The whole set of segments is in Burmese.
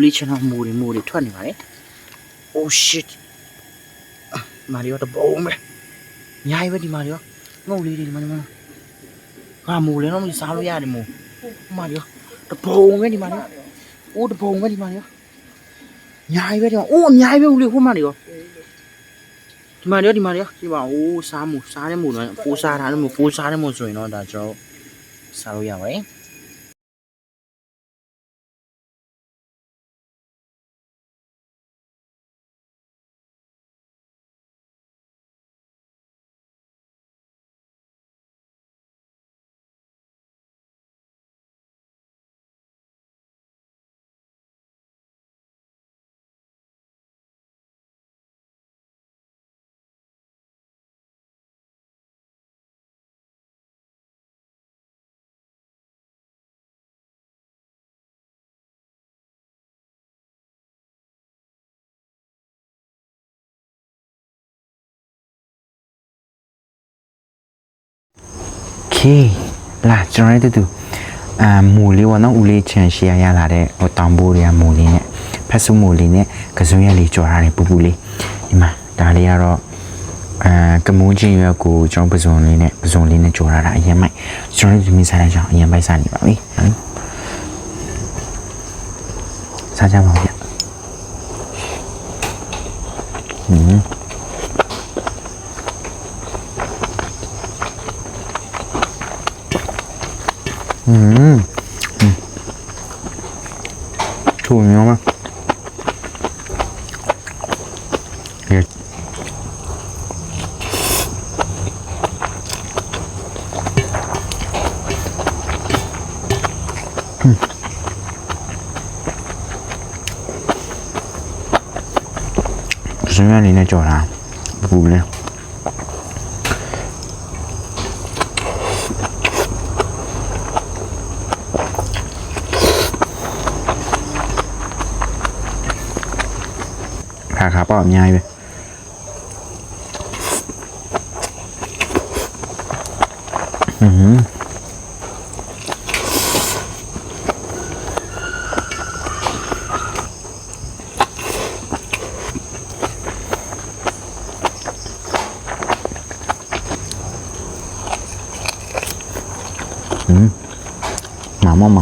လေးချင်တော့မူတွေထွက်နေပါလေ Oh shit မာရီယောတဘုံပဲညာပဲဒီမာရီယောငုတ်လေးတွေဒီမှာဟာမူလည်းတော့မစားလို့ရတယ်မို့မာရီယောတဘုံပဲဒီမာရီယောအိုးတဘုံပဲဒီမာရီယောညာပဲဒီမှာအိုးအများကြီးပဲဦးလေးဟိုမာရီယောဒီမာရီယောဒီပါအိုးစားတဲ့မူတော့ပိုးစားထားတယ်မို့ပိုးစားတယ်မို့ဆိုရင်တော့ဒါကျွန်တော်စားလို့ရပါတယ်လာကျွန်တော်တို့မူလေးကတော့ဦးလေးချန်ရှေ့ရလာတဲ့ဟိုတောင်ပိုးတွေကမူလေးနဲ့ဖက်စုမူလေးနဲ့ကစုံရလေးကြော်ထားတယ်ပူပူလေးဒီမှာဒါလေးကတော့ကမူးချင်းရွက်ကိုကျွန်တော်ပစုံလေးနဲ့ကြော်ထားတာအရင်မိုက်ကျွန်တော်တို့ဒီမိစားလိုက်ကြအောင်အရင်ပိုက်စားနေပါပြီစားကြပါဦးဗျถูกมั้ย虽然你那叫啥不了ขาเปล่าง่ายไปหมาม่อม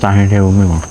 ตาให้เทวไม่หมด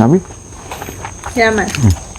Nabi? Ya, Mas.